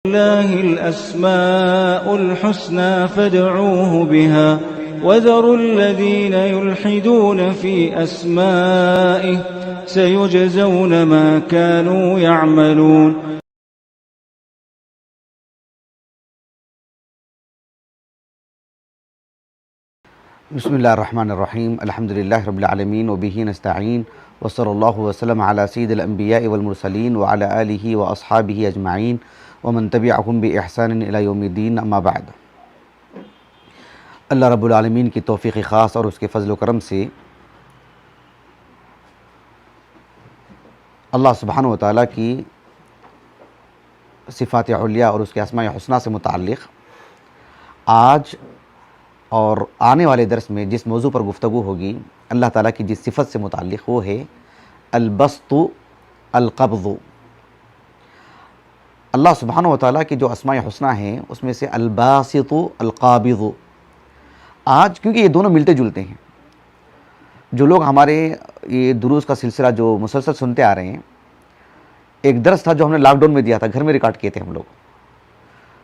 لله الأسماء الحسنى فادعوه بها وذروا الذين يلحدون في أسمائه سيجزون ما كانوا يعملون. بسم اللہ الرحمن الرحیم الحمد للہ رب العالمین وبہ نستعین وصلی اللہ وسلم علی سید الانبیاء والمرسلین وعلی آلہ واصحابہ اجمعین ومن تبعہم باحسان الی یوم الدین اما بعد. اللہ رب العالمین کی توفیق خاص اور اس کے فضل و کرم سے اللہ سبحانہ و تعالیٰ کی صفات علیہ اور اس کے اسماء حسنہ سے متعلق آج اور آنے والے درس میں جس موضوع پر گفتگو ہوگی اللہ تعالیٰ کی جس صفت سے متعلق وہ ہے البسط القبض. اللہ سبحانہ و تعالیٰ کی جو اسماء حسنہ ہیں اس میں سے الباسط القابض. آج کیونکہ یہ دونوں ملتے جلتے ہیں، جو لوگ ہمارے یہ دروس کا سلسلہ جو مسلسل سنتے آ رہے ہیں، ایک درس تھا جو ہم نے لاک ڈاؤن میں دیا تھا، گھر میں ریکارڈ کیے تھے ہم لوگ.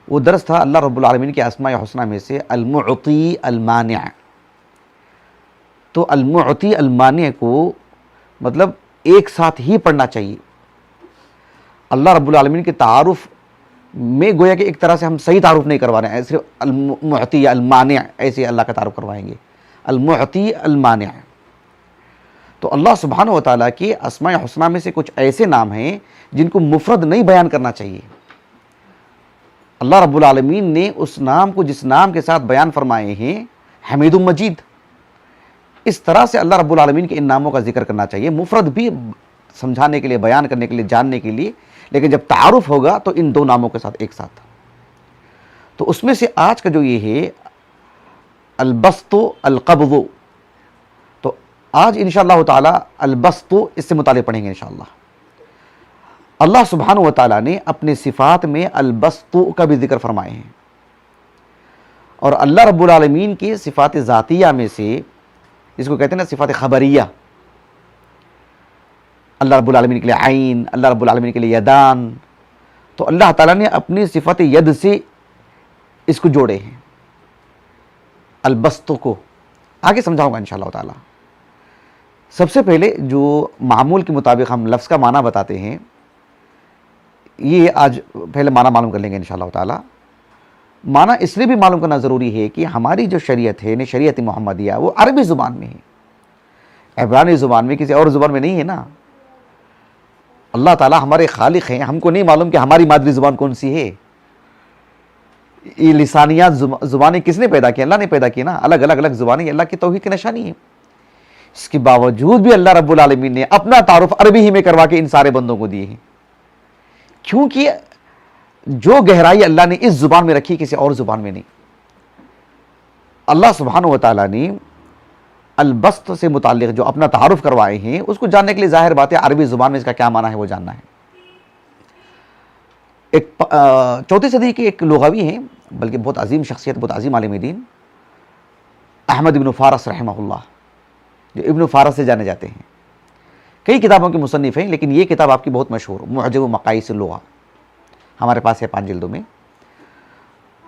وہ درس تھا اللہ رب العالمین کے اسماء حسنہ میں سے المعطی المانع. تو المعطی المانع کو مطلب ایک ساتھ ہی پڑھنا چاہیے. اللہ رب العالمین کے تعارف میں گویا کہ ایک طرح سے ہم صحیح تعارف نہیں کروا رہے ہیں، صرف المعطی یا المانع ایسے اللہ کا تعارف کروائیں گے. المعطی المانع. تو اللہ سبحانہ و تعالیٰ کے اسماء حسنہ میں سے کچھ ایسے نام ہیں جن کو مفرد نہیں بیان کرنا چاہیے. اللہ رب العالمین نے اس نام کو جس نام کے ساتھ بیان فرمائے ہیں حمید مجید، اس طرح سے اللہ رب العالمین کے ان ناموں کا ذکر کرنا چاہیے، مفرد بھی سمجھانے کے لیے، بیان کرنے کے لیے، جاننے کے لیے. لیکن جب تعارف ہوگا تو ان دو ناموں کے ساتھ ایک ساتھ. تو اس میں سے آج کا جو یہ ہے البسط القبض، تو آج انشاءاللہ تعالی البسط اس سے متعلق پڑھیں گے انشاءاللہ. اللہ سبحانہ و تعالیٰ نے اپنے صفات میں البسط کا بھی ذکر فرمائے ہیں، اور اللہ رب العالمین کی صفات ذاتیہ میں سے جس کو کہتے ہیں نا صفات خبریہ، اللہ رب العالمین کے لیے عین، اللہ رب العالمین کے لیے یدان، تو اللہ تعالیٰ نے اپنی صفت ید سے اس کو جوڑے ہیں البسط کو. آگے سمجھاؤں گا انشاءاللہ تعالیٰ. سب سے پہلے جو معمول کے مطابق ہم لفظ کا معنی بتاتے ہیں، یہ آج پہلے معنی معلوم کر لیں گے انشاءاللہ تعالیٰ. معنی اس لیے بھی معلوم کرنا ضروری ہے کہ ہماری جو شریعت ہے شریعت محمدیہ وہ عربی زبان میں ہے، عبرانی زبان میں، کسی اور زبان میں نہیں ہے نا. اللہ تعالیٰ ہمارے خالق ہیں، ہم کو نہیں معلوم کہ ہماری مادری زبان کون سی ہے. یہ لسانیات زبانیں کس نے پیدا کی؟ اللہ نے پیدا کی نا. الگ الگ زبانیں اللہ کی توحید کی نشانی ہے. اس کے باوجود بھی اللہ رب العالمین نے اپنا تعارف عربی ہی میں کروا کے ان سارے بندوں کو دیے ہیں، کیونکہ جو گہرائی اللہ نے اس زبان میں رکھی کسی اور زبان میں نہیں. اللہ سبحانہ و تعالیٰ نے البسط سے متعلق جو اپنا تعارف کروائے ہیں اس کو جاننے کے لیے ظاہر بات ہے عربی زبان میں اس کا کیا معنی ہے وہ جاننا ہے. ایک 4 صدی کے ایک لغوی ہیں، بلکہ بہت عظیم شخصیت، بہت عظیم عالم دین، احمد ابن فارس رحمہ اللہ، جو ابن فارس سے جانے جاتے ہیں. کئی کتابوں کے مصنف ہیں، لیکن یہ کتاب آپ کی بہت مشہور، معجم مقاییس اللغہ، ہمارے پاس ہے 5 جلدوں میں.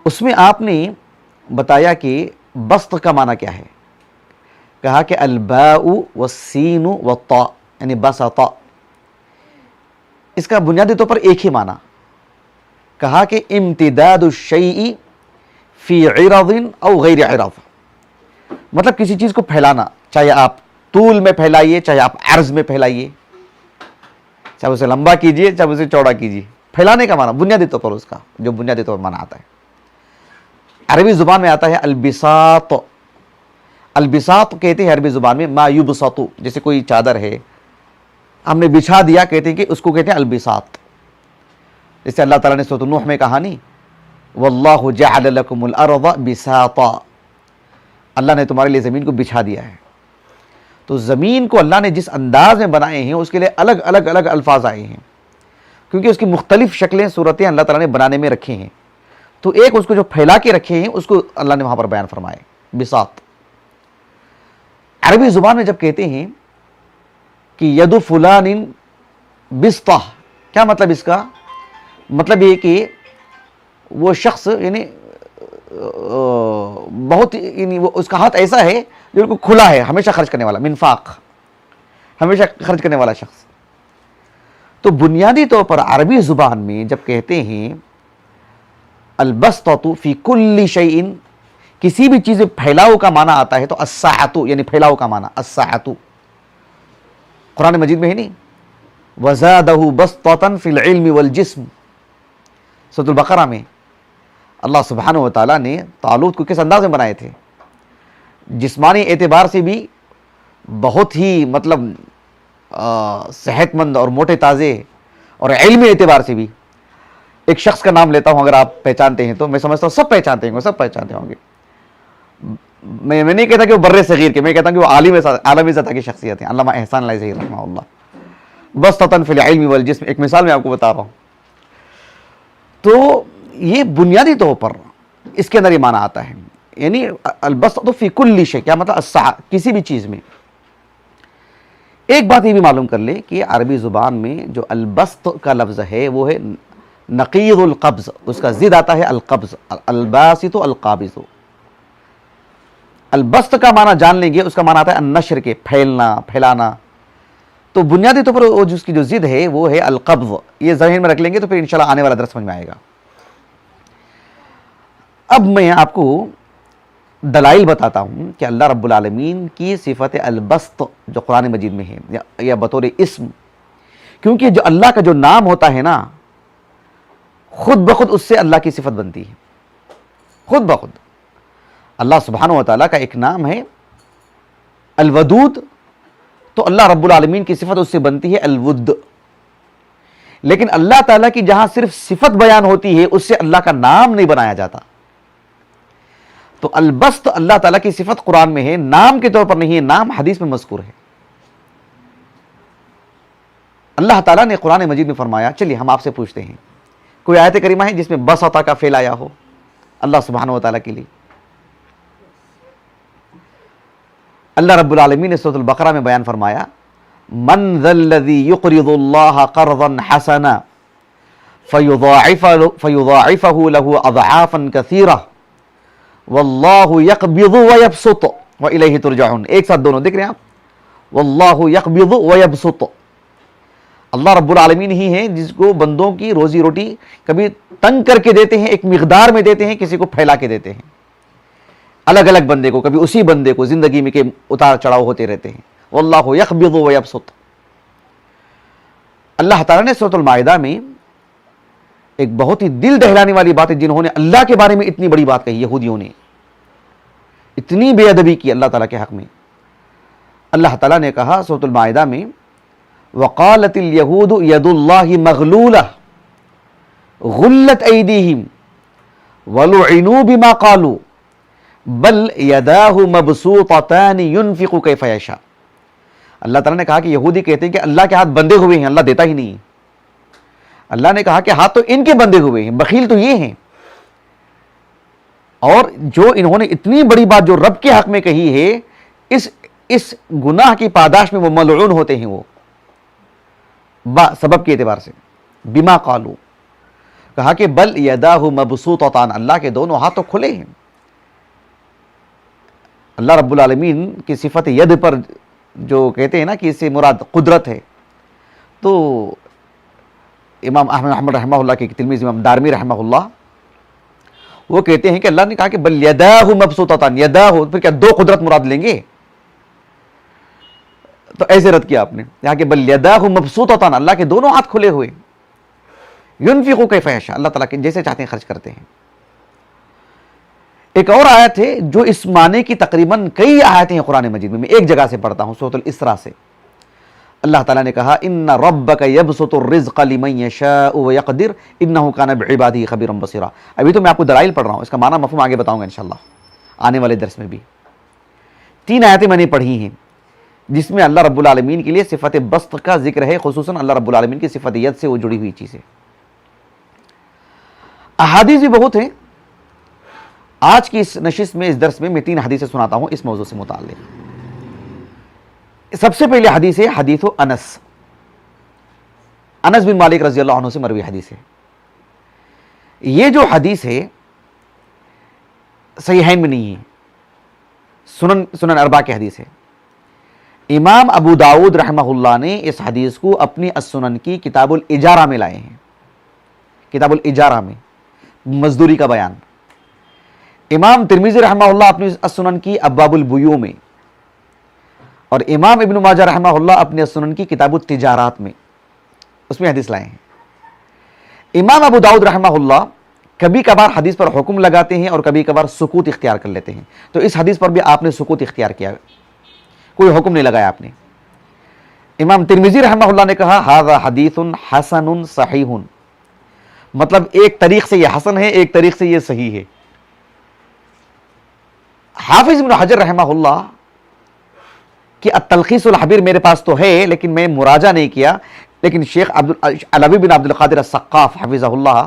اس میں آپ نے بتایا کہ بسط کا معنی کیا ہے. کہا کہ الباء والسین والطاء یعنی بسط. اس کا بنیادی طور پر ایک ہی معنی. کہا کہ امتداد الشیء فی عرض او غیر عرض، مطلب کسی چیز کو پھیلانا، چاہے آپ طول میں پھیلائیے، چاہے آپ عرض میں پھیلائیے، چاہے اسے لمبا کیجئے، چاہے اسے چوڑا کیجئے. پھیلانے کا معنی بنیادی طور پر اس کا جو بنیادی طور پر معنی آتا ہے عربی زبان میں آتا ہے البساط. البساط کہتے ہیں عربی زبان میں ما یبسط، جیسے کوئی چادر ہے ہم نے بچھا دیا، کہتے ہیں کہ اس کو کہتے ہیں البساط. جیسے اللہ تعالیٰ نے سورۃ نوح میں کہا نہیں واللہ جعل لکم الارض بساطا، اللہ نے تمہارے لیے زمین کو بچھا دیا ہے. تو زمین کو اللہ نے جس انداز میں بنائے ہیں اس کے لیے الگ الگ الفاظ آئے ہیں، کیونکہ اس کی مختلف شکلیں، صورتیں اللہ تعالیٰ نے بنانے میں رکھے ہیں. تو ایک اس کو جو پھیلا کے رکھے ہیں اس کو اللہ نے وہاں پر بیان فرمائے بساط. عربی زبان میں جب کہتے ہیں کہ ید فلان بسطہ، کیا مطلب اس کا؟ مطلب یہ کہ وہ شخص یعنی بہت یعنی وہ اس کا ہاتھ ایسا ہے جو بالکل کھلا ہے, ہمیشہ خرچ کرنے والا, منفاق, ہمیشہ خرچ کرنے والا شخص. تو بنیادی طور پر عربی زبان میں جب کہتے ہیں البسطۃ فی کل شیء, کسی بھی چیز میں پھیلاؤ کا معنی آتا ہے تو السعۃ یعنی پھیلاؤ کا معنی, السعۃ قرآن مجید میں ہے نہیں, وزادہ بسطۃ فی العلم والجسم, سورۃ البقرہ میں اللہ سبحانہ و تعالیٰ نے طالوت کو کس انداز میں بنائے تھے, جسمانی اعتبار سے بھی بہت ہی مطلب صحت مند اور موٹے تازے, اور علمی اعتبار سے بھی. ایک شخص کا نام لیتا ہوں, اگر آپ پہچانتے ہیں تو میں سمجھتا ہوں سب پہچانتے ہیں, سب پہچانتے ہوں گے. میں نہیں کہتا کہ وہ بر صغیر کے, میں کہتا ہوں کہ وہ عالمی سطح کی شخصیت ہیں. علامہ احسان اللہ ظہیر رحمہ اللہ, بسطۃ فی العلم والجسم, ایک مثال میں آپ کو بتا رہا ہوں. تو یہ بنیادی طور پر اس کے اندر یہ معنی آتا ہے, یعنی البسطۃ فی کل شیء, کیا مطلب السعہ, کسی بھی چیز میں. ایک بات یہ بھی معلوم کر لیں کہ عربی زبان میں جو البسط کا لفظ ہے وہ ہے نقیض القبض, اس کا ضد آتا ہے القبض, الباسط القابض. البسط کا معنی جان لیں گے, اس کا معنی آتا ہے النشر کے, پھیلنا, پھیلانا. تو بنیادی طور پر وہ جس کی جو ضد ہے وہ ہے القبض. یہ ذہن میں رکھ لیں گے تو پھر انشاءاللہ آنے والا درس سمجھ میں آئے گا. اب میں آپ کو دلائل بتاتا ہوں کہ اللہ رب العالمین کی صفت البسط جو قرآن مجید میں ہے یا بطور اسم, کیونکہ جو اللہ کا جو نام ہوتا ہے نا, خود بخود اس سے اللہ کی صفت بنتی ہے, خود بخود. اللہ سبحانہ و تعالیٰ کا ایک نام ہے الودود, تو اللہ رب العالمین کی صفت اس سے بنتی ہے الود. لیکن اللہ تعالیٰ کی جہاں صرف صفت بیان ہوتی ہے اس سے اللہ کا نام نہیں بنایا جاتا. تو البسط اللہ تعالیٰ کی صفت قرآن میں ہے, نام کے طور پر نہیں ہے, نام حدیث میں مذکور ہے. اللہ تعالیٰ نے قرآن مجید میں فرمایا, چلیے ہم آپ سے پوچھتے ہیں کوئی آیت کریمہ ہے جس میں بسط کا فعل آیا ہو اللہ سبحانہ و تعالیٰ کے لیے؟ اللہ رب العالمین نے سورۃ البقرہ میں بیان فرمایا, من ذا الذی یقرض اللہ قرضا حسنا فیضاعفہ له اضعافا کثیرہ واللہ یقبض ویبسط والیہ ترجعون. ایک ساتھ دونوں دیکھ رہے ہیں آپ, واللہ یقبض ویبسط. اللہ رب العالمین ہی ہیں جس کو بندوں کی روزی روٹی کبھی تنگ کر کے دیتے ہیں, ایک مقدار میں دیتے ہیں, کسی کو پھیلا کے دیتے ہیں, الگ الگ بندے کو, کبھی اسی بندے کو زندگی میں کے اتار چڑھاؤ ہوتے رہتے ہیں. واللہ یقبض ویبسط. اللہ تعالیٰ نے سورۃ المائدہ میں ایک بہت ہی دل دہلانے والی بات ہے, جنہوں نے اللہ کے بارے میں اتنی بڑی بات کہی, یہودیوں نے اتنی بے ادبی کی اللہ تعالیٰ کے حق میں. اللہ تعالیٰ نے کہا سورۃ المائدہ میں, وقالت اليہود ید اللہ مغلولہ غلت ایدیہم ولعنوا بما قالوا بل یداہ مبسوطتان ينفق کیف یشاء. اللہ تعالیٰ نے کہا کہ یہودی کہتے ہیں کہ اللہ کے ہاتھ بندھے ہوئے ہیں, اللہ دیتا ہی نہیں. اللہ نے کہا کہ ہاتھ تو ان کے بندھے ہوئے ہیں, بخیل تو یہ ہیں. اور جو انہوں نے اتنی بڑی بات جو رب کے حق میں کہی ہے, اس گناہ کی پاداش میں وہ ملعون ہوتے ہیں, وہ سبب کے اعتبار سے. بما قالوا, کہا کہ بل یداہ مبسوطتان, اللہ کے دونوں ہاتھ تو کھلے ہیں. اللہ رب العالمین کی صفت ید پر جو کہتے ہیں نا کہ اس سے مراد قدرت ہے, تو امام احمد رحمہ اللہ کے تلمیذ امام دارمی رحمہ اللہ وہ کہتے ہیں کہ اللہ نے کہا کہ بل یداہ مبسوطتان, یداہ, پھر کیا دو قدرت مراد لیں گے؟ تو ایسے رد کیا آپ نے یہاں کہ بل یداہ مبسوطتان, اللہ کے دونوں ہاتھ کھلے ہوئے. ينفق کیف یشاء, اللہ تعالیٰ کے جیسے چاہتے ہیں خرچ کرتے ہیں. ایک اور آیت ہے جو اس معنی کی تقریباً کئی آیتیں ہیں قرآن مجید میں ایک جگہ سے پڑھتا ہوں, سورۃ الاسراء سے. اللہ تعالیٰ نے کہا ان ربک یبسط الرزق لمن یشاء ویقدر انہ کان بعبادہ خبیرا بصیرا. ابھی تو میں آپ کو دلائل پڑھ رہا ہوں, اس کا معنی مفہوم آگے بتاؤں گا انشاءاللہ آنے والے درس میں بھی. 3 آیتیں میں نے پڑھی ہیں جس میں اللہ رب العالمین کے لیے صفت بسط کا ذکر ہے, خصوصاً اللہ رب العالمین کی صفت ید سے وہ جڑی ہوئی چیزیں. احادیث بھی بہت ہیں. آج کی اس نشست میں, اس درس میں 3 حدیثیں سناتا ہوں اس موضوع سے متعلق. سب سے پہلے حدیث ہے حدیث انس بن مالک رضی اللہ عنہ سے مروی حدیث ہے. یہ جو حدیث ہے صحیحین میں نہیں ہے، سنن اربع کی حدیث ہے. امام ابو داؤد رحمہ اللہ نے اس حدیث کو اپنی السنن کی کتاب الاجارہ میں لائے ہیں. کتاب الاجارہ میں مزدوری کا بیان. امام ترمذی رحمہ اللہ اپنی السنن کی ابواب البیوع میں، اور امام ابن ماجہ رحمہ اللہ اپنے السنن کی کتاب التجارات میں اس میں حدیث لائے ہیں. امام ابو داؤد رحمہ اللہ کبھی کبھار حدیث پر حکم لگاتے ہیں اور کبھی کبھار سکوت اختیار کر لیتے ہیں. تو اس حدیث پر بھی آپ نے سکوت اختیار کیا، کوئی حکم نہیں لگایا آپ نے. امام ترمذی رحمہ اللہ نے کہا ھذا حدیث حسن صحیح، مطلب ایک طریق سے یہ حسن ہے، ایک طریق سے یہ صحیح ہے. حافظ ابن حجر رحمہ اللہ کہ التلخیص الحبیر میرے پاس تو ہے لیکن میں مراجعہ نہیں کیا، لیکن شیخ علوی بن عبد القادر السقاف حفظہ اللہ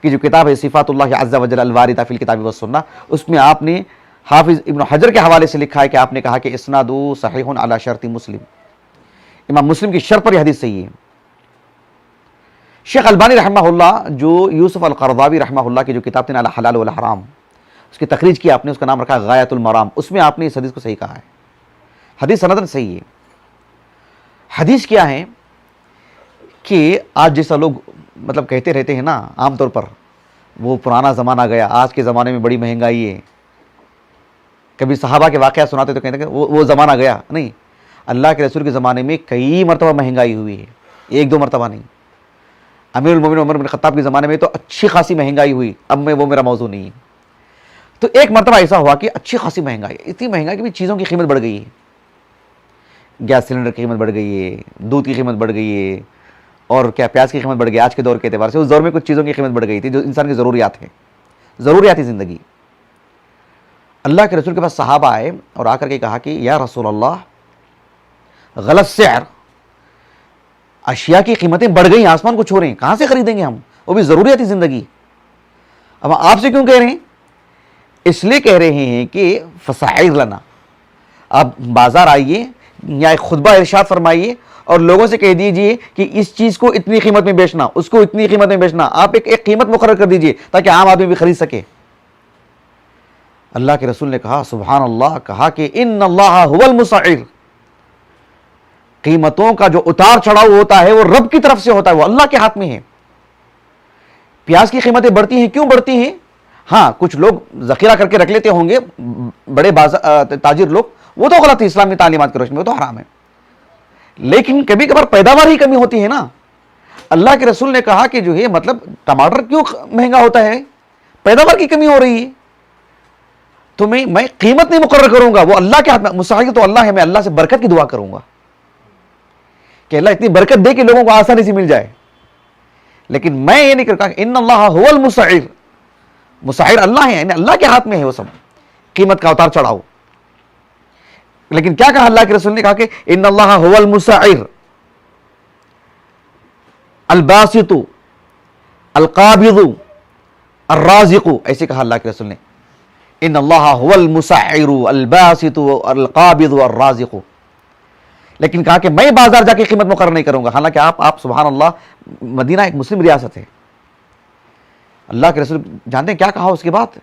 کی جو کتاب ہے صفات اللہ عز وجل الواردہ فی الکتاب والسنہ، اس میں آپ نے حافظ ابن حجر کے حوالے سے لکھا ہے کہ آپ نے کہا کہ اسناد صحیح علی شرط مسلم، امام مسلم کی شرط پر یہ حدیث صحیح ہے. شیخ البانی رحمہ اللہ جو یوسف القرضاوی رحمہ اللہ کی جو کتاب تھی الحلال والحرام، اس کی تخریج کی آپ نے، اس کا نام رکھا غایۃ المرام، اس میں آپ نے اس حدیث کو صحیح کہا ہے. حدیث سندن صحیح ہے. حدیث کیا ہے کہ آج جیسا لوگ مطلب کہتے رہتے ہیں نا عام طور پر، وہ پرانا زمانہ گیا، آج کے زمانے میں بڑی مہنگائی ہے. کبھی صحابہ کے واقعات سناتے تو کہتے ہیں کہ وہ زمانہ گیا. نہیں، اللہ کے رسول کے زمانے میں کئی مرتبہ مہنگائی ہوئی ہے، ایک دو مرتبہ نہیں. امیر المومنین عمر بن خطاب کے زمانے میں تو اچھی خاصی مہنگائی ہوئی. اب میں وہ میرا موضوع نہیں ہے. تو ایک مرتبہ ایسا ہوا کہ اچھی خاصی مہنگائی، اتنی مہنگائی کہ بھی چیزوں کی قیمت بڑھ گئی ہے. گیس سلنڈر کی قیمت بڑھ گئی ہے، دودھ کی قیمت بڑھ گئی ہے، اور کیا پیاز کی قیمت بڑھ گئی. آج کے دور کے اعتبار سے اس دور میں کچھ چیزوں کی قیمت بڑھ گئی تھی جو انسان کی ضروریات ہیں، ضروریاتی زندگی. اللہ کے رسول کے پاس صحابہ آئے اور آ کر کے کہا کہ یا رسول اللہ غلط سعر، اشیاء کی قیمتیں بڑھ گئی، آسمان کو چھو رہے ہیں، کہاں سے خریدیں گے ہم، وہ بھی ضروریاتی زندگی. اب آپ سے کیوں کہہ رہے ہیں؟ اس لیے کہہ رہے ہیں کہ فسعر لنا، آپ بازار آئیے یا ایک خطبہ ارشاد فرمائیے اور لوگوں سے کہہ دیجئے کہ اس چیز کو اتنی قیمت میں بیچنا، اس کو اتنی قیمت میں بیچنا. آپ ایک قیمت مقرر کر دیجئے تاکہ عام آدمی بھی خرید سکے. اللہ کے رسول نے کہا سبحان اللہ، کہا کہ ان اللہ هو المسعر، قیمتوں کا جو اتار چڑھاؤ ہوتا ہے وہ رب کی طرف سے ہوتا ہے، وہ اللہ کے ہاتھ میں ہے. پیاز کی قیمتیں بڑھتی ہیں، کیوں بڑھتی ہیں؟ ہاں کچھ لوگ ذخیرہ کر کے رکھ لیتے ہوں گے، بڑے تاجر لوگ، وہ تو غلط ہے اسلامی تعلیمات کی روشنی میں، وہ تو حرام ہے. لیکن کبھی کبھار پیداوار ہی کمی ہوتی ہے نا. اللہ کے رسول نے کہا کہ جو ہے مطلب ٹماٹر کیوں مہنگا ہوتا ہے؟ پیداوار کی کمی ہو رہی ہے. تو میں قیمت نہیں مقرر کروں گا، وہ اللہ کے ہاتھ میں، مستحق تو اللہ ہے. میں اللہ سے برکت کی دعا کروں گا کہ اللہ اتنی برکت دے کہ لوگوں کو آسانی سے مل جائے. لیکن میں یہ نہیں کرتا ان اللہ هو المسعر، مسعر اللہ ہے، یعنی اللہ کے ہاتھ میں ہے وہ سب، قیمت کا اتار چڑھاؤ. لیکن کیا کہا اللہ کے رسول نے؟ کہا کہ ان اللہ هو المسعر الباسط القابض الرازق، ایسے کہا اللہ کے رسول نے، ان اللہ هو المسعر الباسط القابض الرازق. لیکن کہا کہ میں بازار جا کے قیمت مقرر نہیں کروں گا. حالانکہ آپ سبحان اللہ، مدینہ ایک مسلم ریاست ہے. اللہ کے رسول جانتے ہیں کیا کہا اس کے بعد؟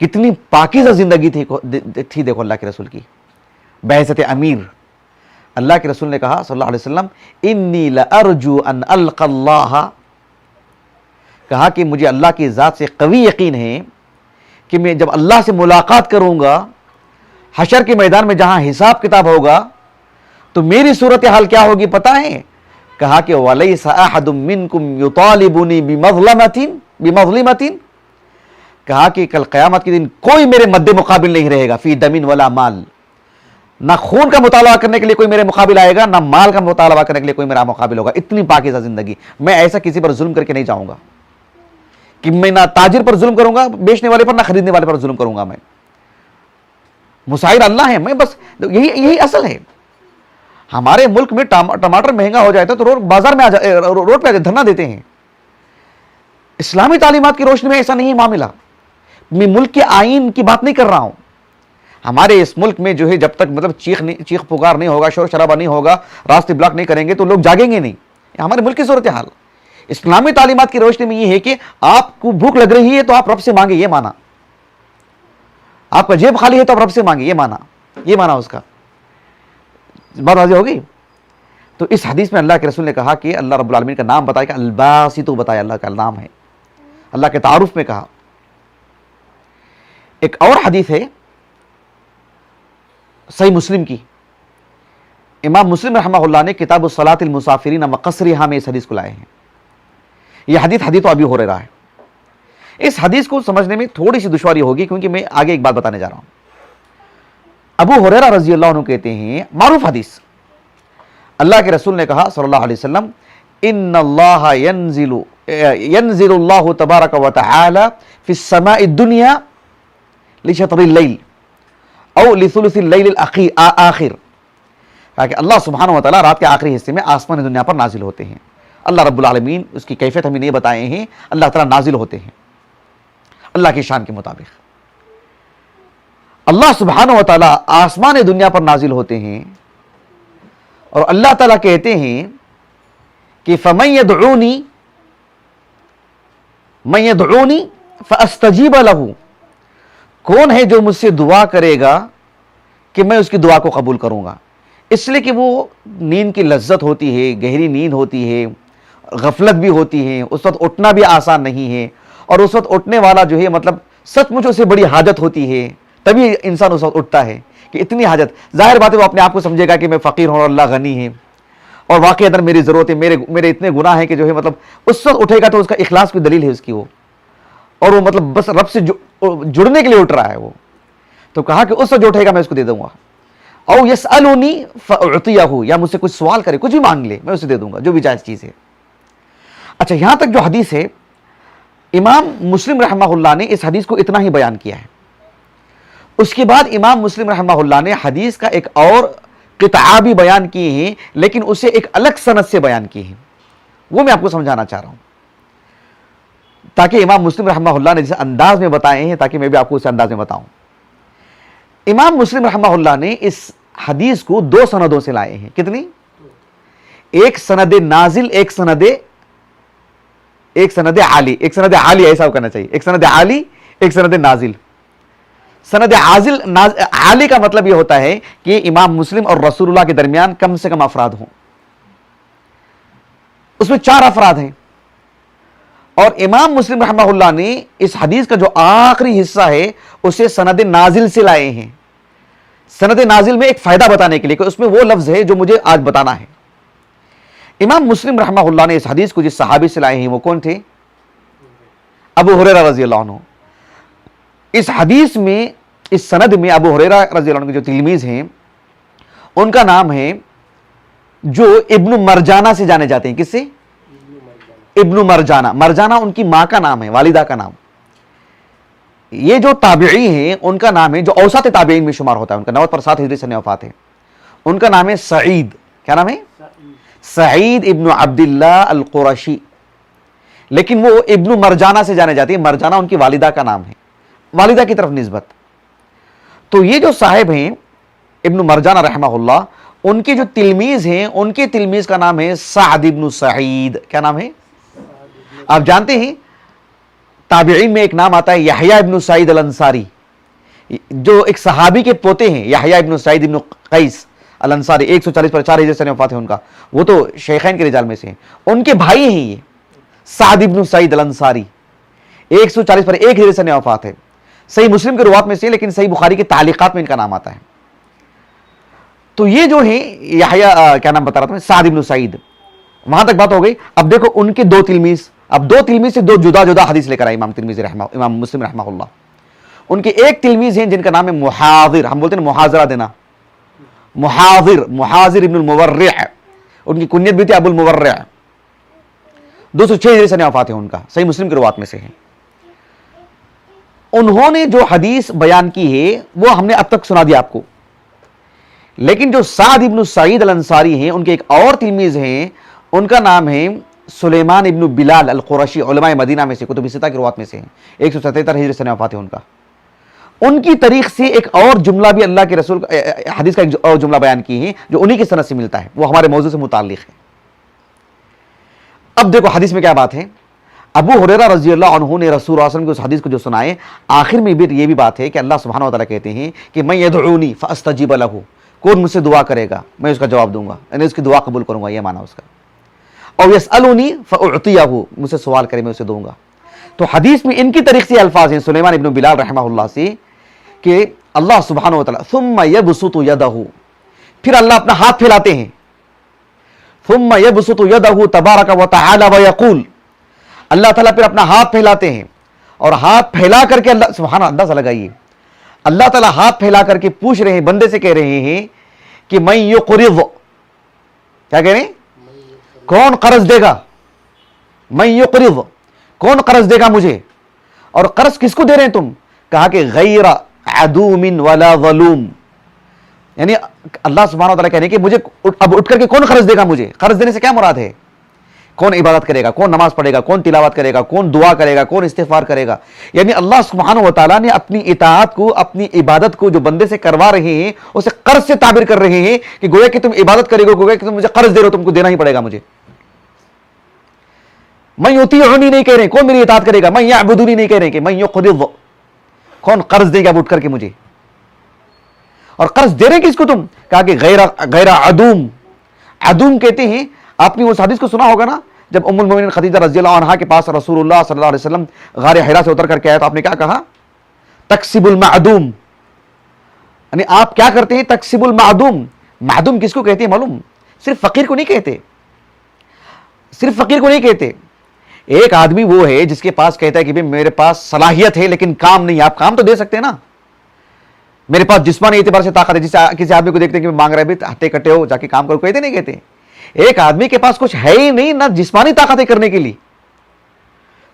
کتنی پاکیزہ زندگی تھی دیکھو اللہ کے رسول کی بعثت امیر. اللہ کے رسول نے کہا صلی اللہ علیہ وسلم انی لارجو ان القى اللہ، کہا کہ مجھے اللہ کی ذات سے قوی یقین ہے کہ میں جب اللہ سے ملاقات کروں گا حشر کے میدان میں جہاں حساب کتاب ہوگا تو میری صورتحال کیا ہوگی پتہ ہے؟ کہا کہ وَلَيْسَ أَحَدٌ مِّنْكُمْ يُطَالِبُنِي بِمَظْلِمَةٍ، کہا کہ کل قیامت کے دن کوئی میرے مد مقابل نہیں رہے گا، فی دم ولا مال، نہ خون کا مطالبہ کرنے کے لیے کوئی میرے مقابل آئے گا، نہ مال کا مطالبہ کرنے کے لیے کوئی میرا مقابل ہوگا. اتنی پاکیزہ زندگی. میں ایسا کسی پر ظلم کر کے نہیں جاؤں گا کہ میں نہ تاجر پر ظلم کروں گا بیچنے والے پر، نہ خریدنے والے پر ظلم کروں گا. میں مسائل اللہ ہے، میں بس یہی اصل ہے. ہمارے ملک میں ٹماٹر مہنگا ہو جاتا ہے تو بازار میں روڈ پہ دھرنا دیتے ہیں. اسلامی تعلیمات کی روشنی میں ایسا نہیں معاملہ. میں ملک کے آئین کی بات نہیں کر رہا ہوں. ہمارے اس ملک میں جو ہے جب تک مطلب چیخ پکار نہیں ہوگا، شور شرابہ نہیں ہوگا، راستے بلاک نہیں کریں گے تو لوگ جاگیں گے نہیں. ہمارے ملک کی صورتحال اسلامی تعلیمات کی روشنی میں یہ ہے کہ آپ کو بھوک لگ رہی ہے تو آپ رب سے مانگے، یہ مانا. آپ کا جیب خالی ہے تو آپ رب سے مانگے، یہ مانا اس کا. بات واضح ہو گئی. تو اس حدیث میں اللہ کے رسول نے کہا کہ اللہ رب العالمین کا نام بتایا کہ الباسط بتایا، اللہ کا نام ہے، اللہ کے تعارف میں کہا. ایک اور حدیث ہے صحیح مسلم کی، امام مسلم رحمہ اللہ نے کتاب الصلاۃ المسافرین وقصرها میں اس حدیث کو لائے ہیں. یہ حدیث ابی ہریرہ ہے. اس حدیث کو سمجھنے میں تھوڑی سی دشواری ہوگی کیونکہ میں آگے ایک بات بتانے جا رہا ہوں. ابو ہریرہ رضی اللہ عنہ کہتے ہیں، معروف حدیث، اللہ کے رسول نے کہا صلی اللہ علیہ وسلم، ان اللہ ينزل اللہ تبارک و تعالی فی السماء الدنیا لشطر اللیل او لثلث اللیل الاخر، کہ اللہ سبحانہ و تعالی رات کے آخری حصے میں آسمان دنیا پر نازل ہوتے ہیں. اللہ رب العالمین اس کی کیفیت ہمیں نہیں بتائے ہیں، اللہ تعالی نازل ہوتے ہیں اللہ کی شان کے مطابق. اللہ سبحانہ و تعالی آسمان دنیا پر نازل ہوتے ہیں اور اللہ تعالیٰ کہتے ہیں کہ فَمَن يَدْعُونِي فَأَسْتَجِيبَ لَهُ، کون ہے جو مجھ سے دعا کرے گا کہ میں اس کی دعا کو قبول کروں گا. اس لیے کہ وہ نیند کی لذت ہوتی ہے، گہری نیند ہوتی ہے، غفلت بھی ہوتی ہے، اس وقت اٹھنا بھی آسان نہیں ہے، اور اس وقت اٹھنے والا جو ہے مطلب سچ مچ اسے بڑی حاجت ہوتی ہے، تبھی انسان اس وقت اٹھتا ہے کہ اتنی حاجت. ظاہر بات ہے وہ اپنے آپ کو سمجھے گا کہ میں فقیر ہوں اور اللہ غنی ہے، اور واقعی اندر میری ضرورت ہے، میرے اتنے گناہ ہیں کہ جو ہے مطلب اس وقت اٹھے گا تو اس کا اخلاص کی دلیل ہے اس کی وہ، اور وہ مطلب بس رب سے جڑنے کے لیے اٹھ رہا ہے وہ. تو کہا کہ اس وقت جو اٹھے گا میں اس کو دے دوں گا. او یسألونی فأعطیہ، یا مجھ سے کچھ سوال کرے، کچھ بھی مانگ لے، میں اسے دے دوں گا جو بھی جائز چیز ہے. اچھا، یہاں تک جو حدیث ہے امام مسلم رحمہ اللہ نے اس حدیث کو اتنا ہی بیان کیا ہے. اس کے بعد امام مسلم رحمہ اللہ نے حدیث کا ایک اور قطعہ بھی بیان کیے ہیں، لیکن اسے ایک الگ سند سے بیان کیے ہیں. وہ میں آپ کو سمجھانا چاہ رہا ہوں تاکہ امام مسلم رحمہ اللہ نے جس انداز میں بتائے ہیں تاکہ میں بھی آپ کو اس انداز میں بتاؤں. امام مسلم رحمہ اللہ نے اس حدیث کو دو سندوں سے لائے ہیں. کتنی؟ ایک سند نازل، ایک سند عالی. ایک سند عالی ایسا کرنا چاہیے، ایک سند عالی، ایک سند نازل. سند عالی کا مطلب یہ ہوتا ہے کہ امام مسلم اور رسول اللہ کے درمیان کم سے کم افراد ہوں. اس میں 4 افراد ہیں، اور امام مسلم رحمہ اللہ نے اس حدیث کا جو آخری حصہ ہے اسے سند نازل سے لائے ہیں. سند نازل میں ایک فائدہ بتانے کے لیے کہ اس میں وہ لفظ ہے جو مجھے آج بتانا ہے. امام مسلم رحمہ اللہ نے اس حدیث کو جس صحابی سے لائے ہیں وہ کون تھے؟ ابو ہریرہ رضی اللہ عنہ. اس حدیث میں، اس سند میں ابو ہریرہ رضی اللہ عنہ کے جو تلمیذ ہیں ان کا نام ہے جو ابن مرجانہ سے جانے جاتے ہیں. کس سے؟ ابن مرجانہ. مرجانہ ان کی ماں کا نام ہے، والدہ کا نام. یہ جو تابعی ہیں ان کا نام ہے جو اوسط تابعین میں شمار ہوتا ہے، ان کا 90 پر 7 ہجری سے وفات ہے. ان کا نام ہے سعید. کیا نام ہے؟ سعید ابن عبداللہ القرشی. لیکن وہ ابن مرجانہ سے جانے جاتے ہیں. مرجانہ ان کی والدہ کا نام ہے، والدہ کی طرف نسبت. تو یہ جو صاحب ہیں ابن مرجانہ رحمہ اللہ، ان کے جو تلمیذ ہیں ان کے تلمیذ کا نام ہے سعد ابن سعید. کیا نام ہے؟ آپ جانتے ہیں تابعین میں ایک نام آتا ہے یحییٰ ابن سعید الانصاری، جو ایک صحابی کے پوتے ہیں، یحییٰ ابن سعید ابن قیس الانصاری. 140 پر 4 ہجری سے وفات ہے ان کا. وہ تو شیخین کے رجال میں سے ہیں. ان کے بھائی ہیں یہ سعد ابن سعید الانصاری. 140 پر 1 ہجری سے وفات ہے. صحیح مسلم کے روات میں سے، لیکن صحیح بخاری کے تعلیقات میں ان کا نام آتا ہے. تو یہ جو ہیں یحییٰ، کیا نام بتا رہا تھا میں، سعد ابن سعید. وہاں تک بات ہو گئی. اب دیکھو ان کے 2 تلمیذ، اب 2 تلمیذ سے 2 جدا جدا حدیث لے کر آئے امام مسلم رحمہ اللہ. ان کے ایک تلمیذ ہیں جن کا نام ہے محاضر. ہم بولتے ہیں محاضرہ دینا، محاضر ابن المورع. ان کی کنیت بھی تھی ابو المورع. 206 ہجری سے وفات ہے ان کا. صحیح مسلم کی روایت میں سے ہے. انہوں نے جو حدیث بیان کی ہے وہ ہم نے اب تک سنا دیا آپ کو. لیکن جو سعد ابن سعید الانصاری ہیں ان کے ایک اور تلمیذ ہیں، ان کا نام ہے سلیمان ابن بلال القرشی. علماء مدینہ میں سے، کتب ستہ کی روایت میں سے ہیں. 177 ہجری سے وفات ہے ان کا. ان کی طریق سے ایک اور جملہ بھی اللہ کے رسول حدیث کا ایک اور جملہ بیان کی ہے جو انہی کی سند سے ملتا ہے، وہ ہمارے موضوع سے متعلق ہے. اب دیکھو حدیث میں کیا بات ہے. ابو ہریرہ رضی اللہ عنہ نے رسول اللہ صلی اللہ علیہ وسلم کی اس حدیث کو جو سنائے, آخر میں بھی یہ بھی بات ہے کہ اللہ سبحانہ و تعالیٰ کہتے ہیں کہ من یدعونی فاستجیب لہ, کون مجھ سے دعا کرے گا میں اس کا جواب دوں گا, یعنی اس کی دعا قبول کروں گا, یہ معنی اس کا. اور یسألونی فاعطیہ, مجھ سے سوال کرے میں اسے دوں گا. تو حدیث میں ان کی طریق سے الفاظ ہیں سلیمان ابن بلال رحمہ اللہ سے کہ اللہ سبحانہ و تعالیٰ ثم یبسط یدہ, پھر اللہ اپنا ہاتھ پھیلاتے ہیں. ثم یبسط یدہ تبارک و تعالی ویقول, اللہ تعالیٰ پھر اپنا ہاتھ پھیلاتے ہیں اور ہاتھ پھیلا کر کے اللہ سبحانہ, اندازہ لگائیے, اللہ تعالیٰ ہاتھ پھیلا کر کے پوچھ رہے ہیں, بندے سے کہہ رہے ہیں کہ من یقرض, کیا کہہ رہے ہیں, کون قرض دے گا, من یقرض, کون قرض دے گا مجھے. اور قرض کس کو دے رہے ہیں تم, کہا کہ غیر عدوم ولا ظلوم, یعنی اللہ سبحانہ و تعالیٰ کہنے کہ مجھے اب اٹھ کر کے کون قرض دے گا مجھے. قرض دینے سے کیا مراد ہے, کون عبادت کرے گا, کون نماز پڑھے گا, کون تلاوت کرے گا, کون دعا کرے گا, کون استغفار کرے گا. یعنی اللہ سبحانہ و تعالیٰ نے اپنی اطاعت کو, اپنی عبادت کو جو بندے سے کروا رہے ہیں اسے قرض سے تعبیر کر رہے ہیں کہ گویا کہ تم عبادت کرے گو, گویا کہ تم مجھے قرض دے رہے ہو, تم کو دینا ہی پڑے گا مجھے. من یطیعنی نہیں کہہ رہے کون میری اطاعت کرے گا, من یعبدونی نہیں کہہ رہے کہ من یقرض, کون قرض دے گا اٹھ کر کے مجھے. اور قرض دے رہے کس کو تم, کہا کہ غیر عدوم. عدوم کہتے ہیں, آپ نے اس حدیث کو سنا ہوگا نا, جب ام المؤمنین خدیجہ رضی اللہ عنہا کے پاس رسول اللہ صلی اللہ علیہ وسلم غار حرا سے اتر کر کے آیا تو آپ نے کیا کہا, تکسب المعدوم, یعنی آپ کیا کرتے ہیں, تکسب المعدوم. معدوم کس کو کہتے ہیں معلوم, صرف فقیر کو نہیں کہتے, صرف فقیر کو نہیں کہتے. ایک آدمی وہ ہے جس کے پاس کہتا ہے کہ میرے پاس صلاحیت ہے لیکن کام نہیں. آپ کام تو دے سکتے ہیں نا, میرے پاس جسمانی اعتبار سے طاقت ہے. جس کسی آدمی کو دیکھتے ہیں کہ مانگ رہے ہیں, ہٹے کٹے ہو جا کے کام کرو, کہتے نہیں کہتے. ایک آدمی کے پاس کچھ ہے ہی نہیں, نہ جسمانی طاقت ہے کرنے کے لیے,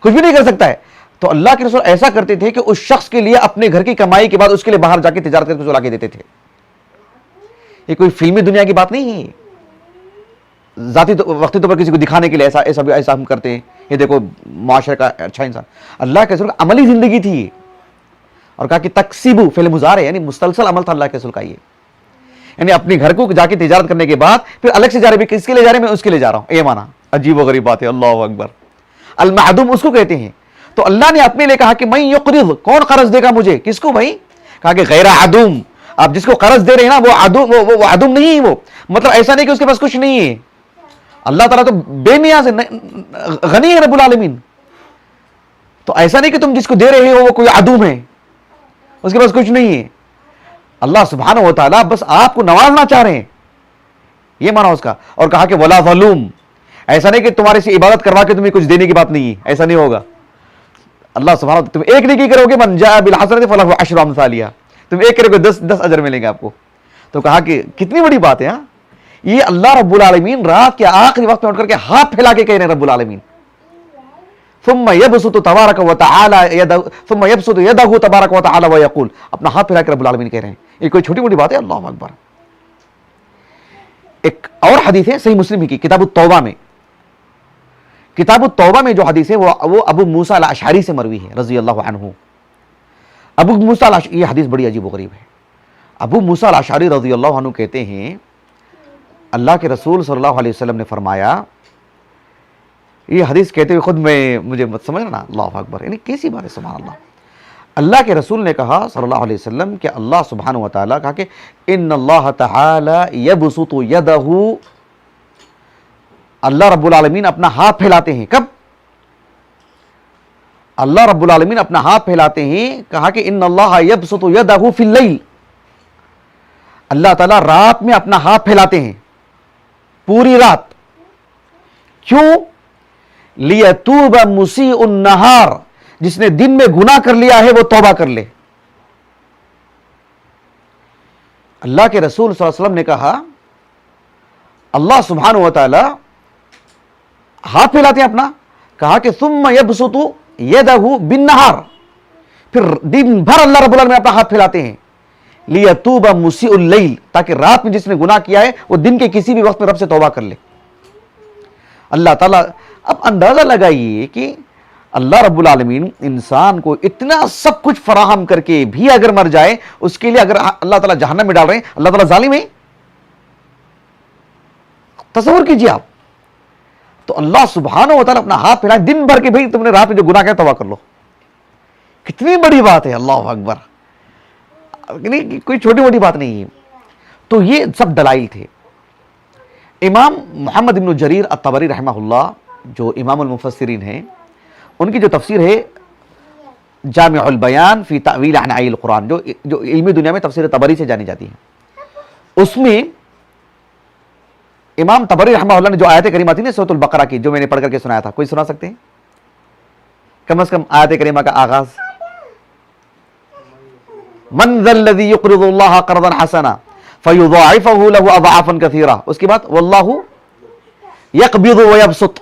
کچھ بھی نہیں کر سکتا ہے. تو اللہ کے رسول ایسا کرتے تھے کہ اس شخص کے لیے اپنے گھر کی کمائی کے بعد اس کے لیے باہر جا کے تجارت کر کے چلا کے دیتے تھے. یہ کوئی فلمی دنیا کی بات نہیں ہے, ذاتی وقتی طور پر کسی کو دکھانے کے لیے ایسا ہم کرتے ہیں. یہ دیکھو معاشرے کا اچھا انسان. اللہ کے رسول عملی زندگی تھی, اور کہا کہ تکسیبو فعل مضارع, یعنی مسلسل عمل تھا اللہ کے رسول کا. یہ یعنی اپنے گھر کو جا کے تجارت کرنے کے بعد پھر الگ سے جا رہے, کس کے لیے جا رہے, میں اس کے لیے جا رہا ہوں. یہ مانا عجیب و غریب بات ہے. اللہ اکبر. المعدوم اس کو کہتے ہیں. تو اللہ نے اپنے لیے کہا کہ من یقرض, کون قرض دے گا مجھے, کس کو بھائی, کہا کہ غیر عدوم. آپ جس کو قرض دے رہے ہیں نا وہ عدوم نہیں ہے. وہ مطلب ایسا نہیں کہ اس کے پاس کچھ نہیں ہے. اللہ تعالیٰ تو بے نیاز ہے, غنی ہے رب العالمین. تو ایسا نہیں کہ تم جس کو دے رہے ہو وہ کوئی عدوم ہے, اس کے پاس کچھ نہیں ہے. اللہ سبحانہ و تعالیٰ بس آپ کو نوازنا چاہ رہے ہیں, یہ مانا اس کا. اور کہا کہ ولا ظلوم, ایسا نہیں کہ تمہارے سے عبادت کروا کے تمہیں کچھ دینے کی بات نہیں ہے, ایسا نہیں ہوگا. اللہ سبحانہ تم ایک نیکی کرو گے, من جاء بالحسنۃ فلہ عشر امثالها, تم ایک کرو گے 10 اجر ملیں گے آپ کو. تو کہا کہ کتنی بڑی بات ہے. یہ اللہ رب العالمین رات کے آخری وقت میں اٹھ کر کے ہاتھ پھیلا کے کہہ رہے ہیں رب العالمین, ثم يبسط تبارک و تعالی ثم يبسط يده تبارک و تعالی ويقول, اپنا ہاتھ پھیلا کے رب العالمین کہہ رہے ہیں. یہ کوئی چھوٹی موٹی بات ہے. اللہ اکبر. ایک اور حدیث ہے صحیح مسلم کی کتاب التوبہ میں, کتاب التوبہ میں جو حدیث ہے وہ ابو موسیٰ الاشعری سے مروی ہے رضی اللہ عنہ. ابو موسیٰ یہ حدیث بڑی عجیب و غریب ہے. ابو موسیٰ الاشعری رضی اللہ عنہ کہتے ہیں اللہ کے رسول صلی اللہ علیہ وسلم نے فرمایا, یہ حدیث کہتے ہوئے خود مجھے مت سمجھنا, اللہ اکبر, یعنی کیسی بات ہے سبحان اللہ. اللہ کے رسول نے کہا صلی اللہ علیہ وسلم کہ اللہ سبحانہ و تعالیٰ کہا کہ ان اللہ تعالی یبسط یدہ, اللہ رب العالمین اپنا ہاتھ پھیلاتے ہیں. کب اللہ رب العالمین اپنا ہاتھ پھیلاتے ہیں, کہا کہ ان اللہ یبسط یدہ فی اللیل, اللہ تعالیٰ رات میں اپنا ہاتھ پھیلاتے ہیں, پوری رات. کیوں؟ لیتوب مسیء النہار, جس نے دن میں گناہ کر لیا ہے وہ توبہ کر لے. اللہ کے رسول صلی اللہ علیہ وسلم نے کہا اللہ سبحانہ و تعالی ہاتھ پھیلاتے ہیں اپنا, کہا کہ ثم یبسط یدہ بالنہار, پھر دن بھر اللہ رب العالمین اپنا ہاتھ پھیلاتے ہیں. لیتوب مسیء اللیل, تاکہ رات میں جس نے گناہ کیا ہے وہ دن کے کسی بھی وقت میں رب سے توبہ کر لے. اللہ تعالیٰ, اب اندازہ لگائیے کہ اللہ رب العالمین انسان کو اتنا سب کچھ فراہم کر کے بھی اگر مر جائے, اس کے لیے اگر اللہ تعالیٰ جہنم میں ڈال رہے ہیں, اللہ تعالیٰ ظالم ہے. تصور کیجیے آپ. تو اللہ سبحانہ و تعالیٰ اپنا ہاتھ پھیلائے دن بھر کے بھائی تم نے رات میں جو گناہ کیا توبہ کر لو. کتنی بڑی بات ہے, اللہ اکبر, کوئی چھوٹی موٹی بات نہیں ہے. تو یہ سب دلائل تھے. امام محمد بن جریر الطبری رحمہ اللہ جو امام المفسرین ہیں, ان کی جو تفسیر ہے جامع البیان فی تأویل عنائی القرآن, جو علمی دنیا میں تفسیر طبری سے جانی جاتی ہے, اس میں امام طبری رحمہ اللہ نے جو آیت کریمہ تھی نا سورۃ البقرہ کی, جو میں نے پڑھ کر کے سنایا تھا, کوئی سنا سکتے ہیں کم از کم آیت کریمہ کا آغاز؟ من ذا الذی یقرض اللہ قرضا حسنا فیضاعفہ لہ اضعافا کثیرہ, اس کے بعد واللہ یقبض ویبسط.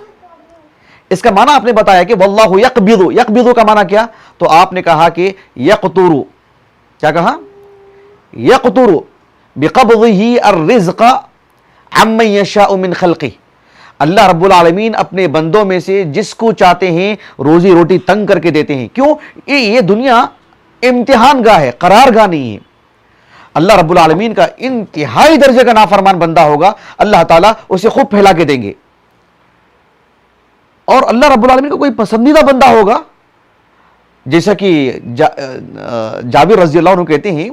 اس کا معنی آپ نے بتایا کہ واللہ یقبض, یقبض کا معنی کیا؟ تو آپ نے کہا کہ یقطر, کیا کہا؟ یقطر بقبضہ الرزق عمن یشاء من خلقہ. اللہ رب العالمین اپنے بندوں میں سے جس کو چاہتے ہیں روزی روٹی تنگ کر کے دیتے ہیں. کیوں؟ یہ دنیا امتحان گاہ ہے, قرار گاہ نہیں ہے. اللہ رب العالمین کا انتہائی درجے کا نافرمان بندہ ہوگا, اللہ تعالیٰ اسے خوب پھیلا کے دیں گے. اور اللہ رب العالمین کا کوئی پسندیدہ بندہ ہوگا, جیسا کہ جابر رضی اللہ عنہ کہتے ہیں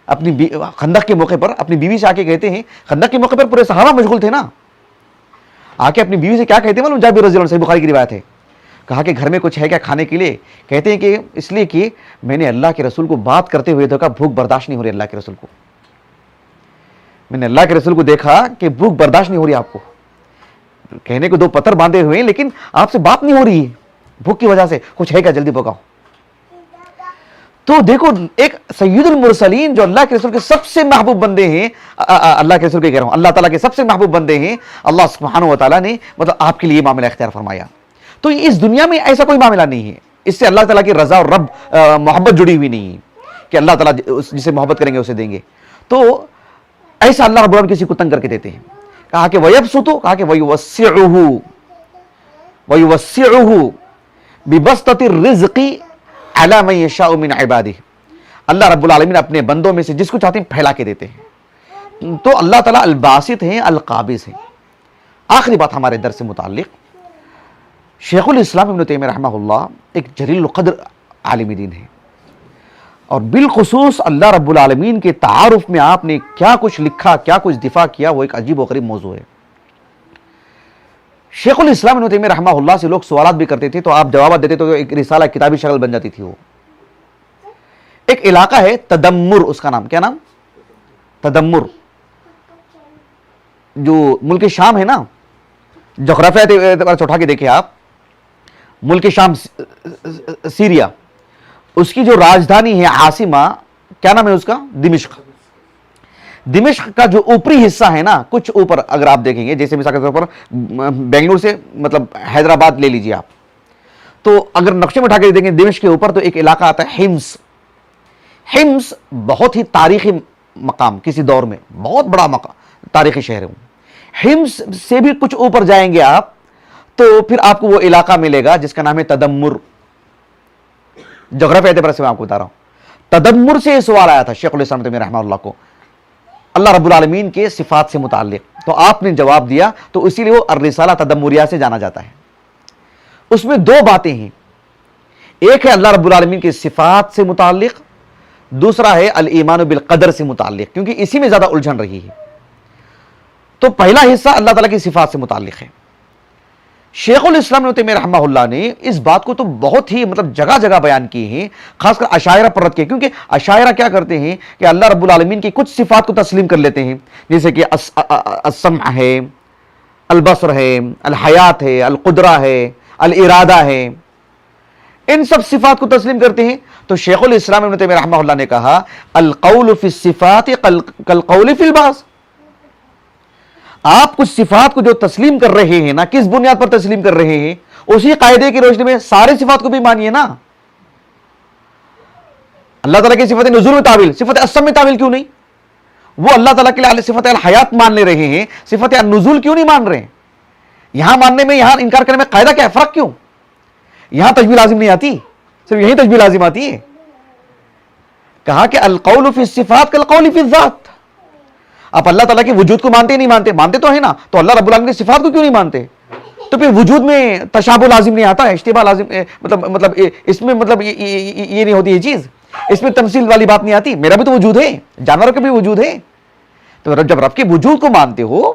اپنی خندق کے موقع پر اپنی بیوی سے آ کے کہتے ہیں, خندق کے موقع پر پورے صحابہ مشغول تھے نا, آ کے اپنی بیوی سے کیا کہتے ہیں معلوم؟ جابر رضی اللہ عنہ, صحیح بخاری کی روایت ہے, کہا کہ گھر میں کچھ ہے کیا کھانے کے لیے؟ کہتے ہیں کہ اس لیے کہ میں نے اللہ کے رسول کو بات کرتے ہوئے دیکھا بھوک برداشت نہیں ہو رہی اللہ کے رسول کو, میں نے اللہ کے رسول کو دیکھا کہ بھوک برداشت نہیں ہو رہی آپ کو, کہنے کو دو پتھر باندھے ہوئے ہیں لیکن آپ سے بات نہیں ہو رہی ہے بھوک کی وجہ سے, کچھ ہے کیا جلدی پکاؤ. تو دیکھو ایک سید المرسلین جو اللہ کے رسول کے سب سے محبوب بندے ہیں, اللہ کے رسول کے کہہ رہا ہوں, اللہ تعالیٰ کے سب سے محبوب بندے ہیں, اللہ سبحانہ و تعالیٰ نے مطلب آپ کے لیے معاملہ اختیار فرمایا. تو اس دنیا میں ایسا کوئی معاملہ نہیں ہے, اس سے اللہ تعالیٰ کی رضا اور رب محبت جڑی ہوئی نہیں ہے کہ اللہ تعالیٰ جسے محبت کریں گے اسے دیں گے. تو ایسا اللہ رب العالمین کسی کو تنگ کر کے دیتے ہیں. کہا کہ وَيَبْسُطُ, کہا کہ وَيُوَسِّعُهُ بِبَسْطَةِ الرِّزْقِ عَلَى مَن يَشَاءُ مِنْ عِبَادِهِ. اللہ رب العالمین اپنے بندوں میں سے جس کو چاہتے ہیں پھیلا کے دیتے ہیں. تو اللہ تعالیٰ الباسط ہیں, القابض ہیں. آخری بات ہمارے درس سے متعلق, شیخ الاسلام ابن تیمیہ رحمہ اللہ ایک جلیل القدر عالم دین ہے, اور بالخصوص اللہ رب العالمین کے تعارف میں آپ نے کیا کچھ لکھا, کیا کچھ دفاع کیا, وہ ایک عجیب و غریب موضوع ہے. شیخ الاسلام ابن تیمیہ رحمہ اللہ سے لوگ سوالات بھی کرتے تھے تو آپ جوابات دیتے تو ایک رسالہ کتابی شکل بن جاتی تھی. وہ ایک علاقہ ہے تدمر, اس کا نام, کیا نام؟ تدمر, جو ملک شام ہے نا, جغرافیہ اعتبار سے اٹھا کے دیکھیں آپ, ملک شام سیریا, اس کی جو راجدھانی ہے عاصمہ, کیا نام ہے اس کا؟ دمشق. دمشق کا جو اوپری حصہ ہے نا, کچھ اوپر اگر آپ دیکھیں گے, جیسے مثال کے طور پر بنگلور سے مطلب حیدرآباد لے لیجیے آپ, تو اگر نقشے میں اٹھا کے دیکھیں دمشق کے اوپر تو ایک علاقہ آتا ہے حمص. حمص بہت ہی تاریخی مقام, کسی دور میں بہت بڑا مقام, تاریخی شہر ہے. حمص سے بھی کچھ اوپر جائیں گے آپ تو پھر آپ کو وہ علاقہ ملے گا جس کا نام ہے تدمر. جغرافیہ اعتبار سے میں آپ کو بتا رہا ہوں. تدمر سے یہ سوال آیا تھا شیخ الاسلام تیمیہ رحمہ اللہ کو اللہ رب العالمین کے صفات سے متعلق, تو آپ نے جواب دیا, تو اسی لیے وہ الرسالہ تدمریہ سے جانا جاتا ہے. اس میں دو باتیں ہیں, ایک ہے اللہ رب العالمین کے صفات سے متعلق, دوسرا ہے الایمان بالقدر سے متعلق, کیونکہ اسی میں زیادہ الجھن رہی ہے. تو پہلا حصہ اللہ تعالیٰ کی صفات سے متعلق ہے. شیخ الاسلام ابن تیمیہ رحمہ اللہ نے اس بات کو تو بہت ہی مطلب جگہ جگہ بیان کی ہیں, خاص کر اشاعرہ پر رد کیے, کیونکہ اشاعرہ کیا کرتے ہیں کہ اللہ رب العالمین کی کچھ صفات کو تسلیم کر لیتے ہیں, جیسے کہ السمع ہے, البصر ہے, الحیات ہے, القدرہ ہے, الارادہ ہے, ان سب صفات کو تسلیم کرتے ہیں. تو شیخ الاسلام ابن تیمیہ رحمہ اللہ نے کہا القول فی الصفات کالقول فی البعث. آپ کچھ صفات کو جو تسلیم کر رہے ہیں نا, کس بنیاد پر تسلیم کر رہے ہیں؟ اسی قاعدے کی روشنی میں سارے صفات کو بھی مانیے نا. اللہ تعالیٰ کی صفت نزول میں تعویل, صفت السمع میں تعویل کیوں نہیں؟ وہ اللہ تعالیٰ کے لیے صفت الحیات مان لے رہے ہیں, صفت النزول کیوں نہیں مان رہے ہیں؟ یہاں ماننے میں, یہاں انکار کرنے میں قاعدہ کیا ہے, فرق کیوں؟ یہاں تشبیہ لازم نہیں آتی, صرف یہی تشبیہ لازم آتی ہے. کہا کہ القول فی الصفات کالقول فی الذات. آپ اللہ تعالیٰ کے وجود کو مانتے نہیں مانتے؟ مانتے تو ہے نا, تو اللہ رب العالمین کی صفات کو کیوں نہیں مانتے؟ تو پھر وجود میں تشابہ لازم نہیں آتا ہے, اشتباہ لازم مطلب اس میں مطلب یہ نہیں ہوتی یہ چیز, اس میں تمثیل والی بات نہیں آتی. میرا بھی تو وجود ہے, جانوروں کا بھی وجود ہے. تو جب رب کے وجود کو مانتے ہو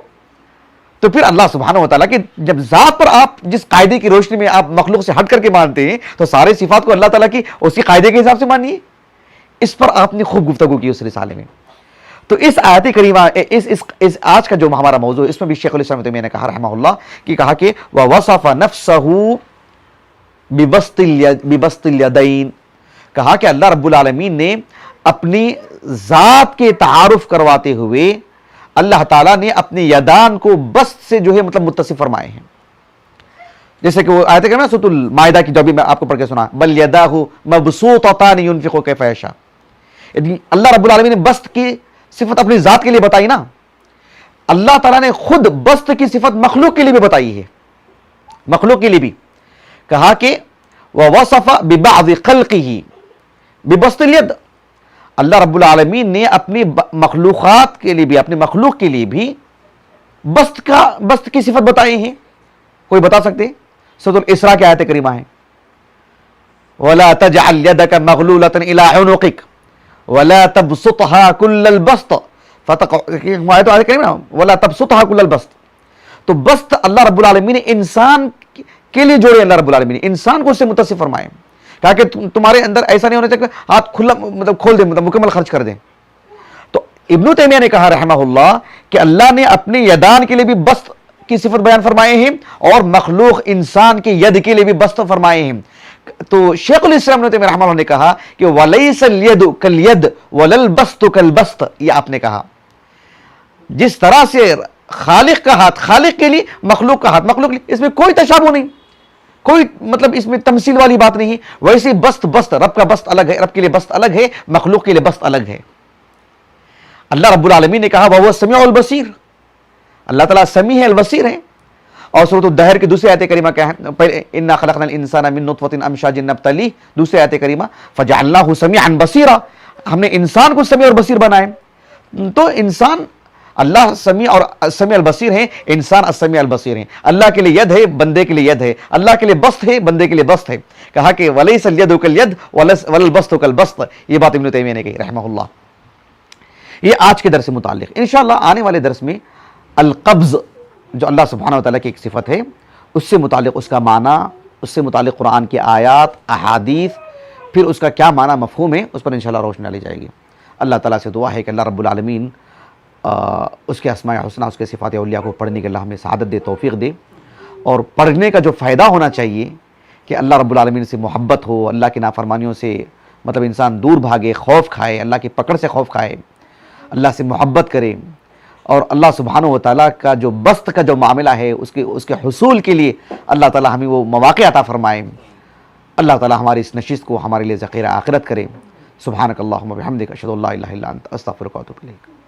تو پھر اللہ سبحانہ و تعالیٰ کی جب ذات پر آپ جس قاعدے کی روشنی میں آپ مخلوق سے ہٹ کر کے مانتے ہیں تو سارے صفات کو اللہ تعالیٰ کی اسی قاعدے کے حساب سے مانیے. اس پر آپ نے خوب گفتگو کی اس رسالے میں. تو اس آیت کریمہ اس آج کا جو ہمارا موضوع اس میں بھی شیخ الاسلام ابن تیمیہ نے کہا رحمہ اللہ کہ کہا کہ وَوَصَفَ نَفْسَهُ بِبَسْطِ الْيَدَيْن, کہا کہ اللہ رب العالمین نے اپنی ذات کے تعارف کرواتے ہوئے اللہ تعالیٰ نے اپنی یدان کو بسط سے جو ہے مطلب متصف فرمائے ہیں. جیسے کہ وہ آیت کریمہ سورۃ المائدہ کی جو بھی میں آپ کو پڑھ کے سنا, بل یداہ مبسوطتان ينفق کیف یشاء. اللہ رب العالمین نے بسط کی صفت اپنی ذات کے لیے بتائی نا, اللہ تعالیٰ نے خود بسط کی صفت مخلوق کے لیے بھی بتائی ہے. مخلوق کے لیے بھی کہا کہ وَوَصَفَ بِبَعْضِ خَلْقِهِ بِبَسْطِ الْيَدِ, اللہ رب العالمین نے اپنی مخلوقات کے لیے بھی, اپنے مخلوق کے لیے بھی بسط کی صفت بتائی ہیں. کوئی بتا سکتے؟ سورۃ الاسراء کی آیت کریمہ ہے وَلَا تَجْعَلْ يَدَكَ مَغْلُولَةً إِلَىٰ عُنُقِكَ وَلَا تَبْسُطْهَا كُلَّ الْبَسْطِ آیت کریمہ وَلَا تَبْسُطْهَا كُلَّ الْبَسْطِ. تو بسط اللہ رب العالمین نے انسان کے لیے جوڑے, اللہ رب العالمین نے انسان کو اس سے متصف فرمائے. کہا کہ تمہارے اندر ایسا نہیں ہونا چاہیے کہ ہاتھ کھلا مطلب کھول دیں, مطلب مکمل خرچ کر دیں. تو ابن تیمیہ نے کہا رحمہ اللہ کہ اللہ نے اپنے یدان کے لیے بھی بسط کی صفت بیان فرمائے ہیں اور مخلوق انسان کی ید کے لیے بھی بسط فرمائے ہیں. تو شیخ الاسلام ابن تیمیہ رحمہ اللہ نے کہا کہ وَلَيْسَ الْيَدُ كَالْيَدِ وَلَا الْبَسْطُ كَالْبَسْطِ, یہ آپ نے کہا جس طرح سے خالق کا ہاتھ خالق کے لیے, مخلوق کا ہاتھ مخلوق کے لیے, اس میں کوئی تشابہ نہیں, کوئی مطلب اس میں تمثیل والی بات نہیں. ویسے بسط رب کا بسط الگ ہے, رب کے لیے بسط الگ ہے, مخلوق کے لیے بسط الگ ہے. اللہ رب العالمین نے کہا وَهُوَ السَّمِيعُ الْبَصِيرُ, اللہ تعالیٰ سمیع ہے, البصیر ہے. اور سورۃ الدہر کی دوسری آیت کریمہ کیا ہے, اِنَّا خَلَقْنَا الْإِنسَانَ مِن نُطْفَةٍ أَمْشَاجٍ نَبْتَلِيهِ, دوسری آیت کریمہ فَجَعَلْنَاهُ سَمِيعًا بَصِيرًا, ہم نے انسان کو سمیع اور بصیر بنائے. تو انسان اللہ سمیع اور سمیع البصیر ہیں, انسان السمیع البصیر ہیں. اللہ کے لیے ید ہے, بندے کے لیے ید ہے. اللہ کے لیے بسط ہے, بندے کے لیے بسط ہے. کہا کہ وَلَيْسَ الْيَدُ كَالْيَدِ وَلَا الْبَسْطُ كَالْبَسْطِ, یہ بات ابن تیمیہ نے کہی رحمہ اللہ. یہ آج کے درس سے متعلق. انشاءاللہ آنے والے درس میں القبض جو اللہ سبحانہ و تعالیٰ کی ایک صفت ہے, اس سے متعلق اس کا معنی, اس سے متعلق قرآن کی آیات, احادیث, پھر اس کا کیا معنی مفہوم ہے, اس پر انشاءاللہ روشنی ڈالی جائے گی. اللہ تعالیٰ سے دعا ہے کہ اللہ رب العالمین اس کے اسماء حسنہ, اس کے صفات اولیاء کو پڑھنے کے اللہ ہمیں سعادت دے, توفیق دے. اور پڑھنے کا جو فائدہ ہونا چاہیے کہ اللہ رب العالمین سے محبت ہو, اللہ کی نافرمانیوں سے مطلب انسان دور بھاگے, خوف کھائے, اللہ کی پکڑ سے خوف کھائے, اللہ سے محبت کرے. اور اللہ سبحانہ و تعالیٰ کا جو بسط کا جو معاملہ ہے اس کے حصول کے لیے اللہ تعالیٰ ہمیں وہ مواقع عطا فرمائے. اللہ تعالیٰ ہماری اس نشست کو ہمارے لیے ذخیرہ آخرت کرے. سبحانک اللہم و بحمدک اشہد ان لا الہ الا انت استغفرک و اتوب الیک.